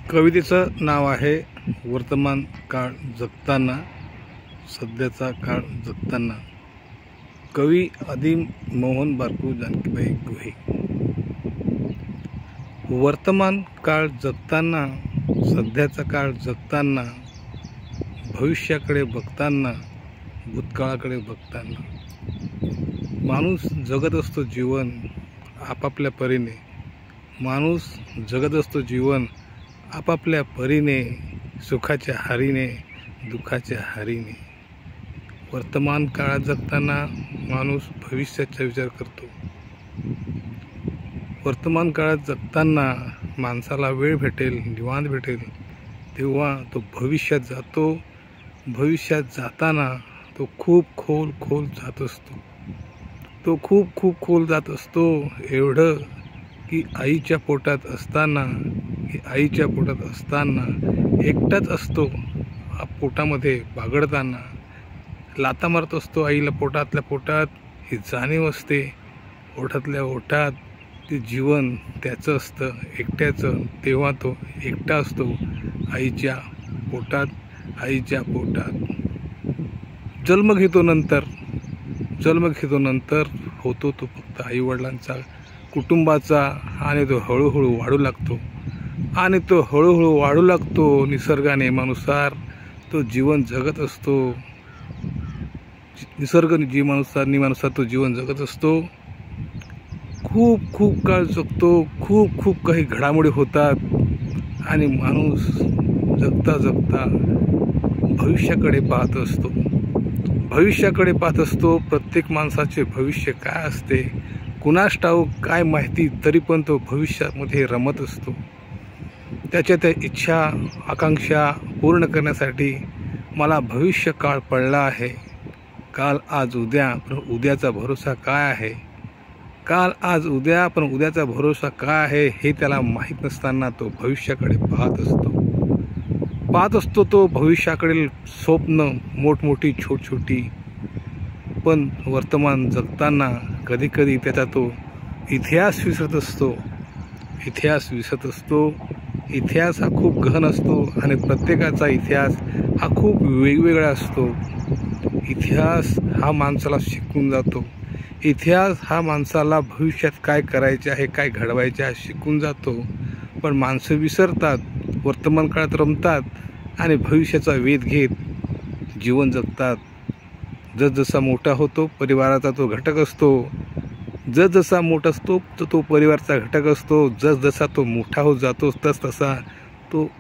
कवितेचं नाव आहे वर्तमान काळ जगताना, सध्याचा काळ जगताना. कवी आदिम मोहन बारकू जानकीबाई गुहे. वर्तमान काळ जगताना, सध्याचा काळ जगताना, भविष्याकडे बघताना, भूतकाळाकडे बघताना. माणूस जगत असतो जीवन आपापल्या परीने. माणूस जगत असतो जीवन आपापल्या परीने, सुखाच्या हारीने, दुःखाच्या हारीने. वर्तमान काळात जगताना माणूस भविष्याचा विचार करतो. वर्तमान काळात जगताना माणसाला वेळ भेटेल, निवांत भेटेल तेव्हा तो भविष्यात जातो. भविष्यात जाताना तो खूप खोल जात असतो. तो खूप खोल जात असतो, एवढं की आईच्या पोटात असताना एकटाच असतो. पोटामध्ये बागडताना लाता मारत असतो आईला पोटातल्या पोटात. ही जाणीव असते ओठातल्या ओठात. ते जीवन त्याचं असतं एकट्याचं. तेव्हा तो एकटा असतो आईच्या पोटात. जन्म घेतो नंतर होतो तो फक्त आईवडिलांचा, कुटुंबाचा. आणि तो हळूहळू वाढू लागतो निसर्गाने नियमानुसार तो जीवन जगत असतो. नियमानुसार तो जीवन जगत असतो. खूप काळ जगतो. खूप काही घडामोडी होतात आणि माणूस जगता भविष्याकडे पाहत असतो. प्रत्येक माणसाचे भविष्य काय असते कुणास ठाऊक, काय माहिती, तरी पण तो भविष्यामध्ये रमत असतो. त्याच्या इच्छा आकांक्षा पूर्ण करण्यासाठी मला भविष्य काळ पडला आहे. काल आज उद्या पण उद्याचा भरोसा काय आहे? पण उद्याचा भरोसा काय आहे हे त्याला माहीत नसताना तो भविष्याकडे पाहत असतो. तो भविष्याकडील स्वप्न मोठमोठी छोटी. पण वर्तमान जगताना कधी त्याचा तो इतिहास विसरत असतो. इतिहास हा खूप गहन असतो आणि प्रत्येकाचा इतिहास हा खूप वेगवेगळा असतो. इतिहास हा माणसाला शिकून जातो. इतिहास हा माणसाला भविष्यात काय करायचे आहे, काय घडवायचे आहे शिकून जातो. पण माणसं विसरतात, वर्तमान काळात रमतात आणि भविष्याचा वेध घेत जीवन जगतात. जसा मोठा होतो परिवाराचा तो घटक असतो. जसा मोठा असतो तो परिवाराचा घटक असतो. जसा तो मोठा होत जातो तसा तो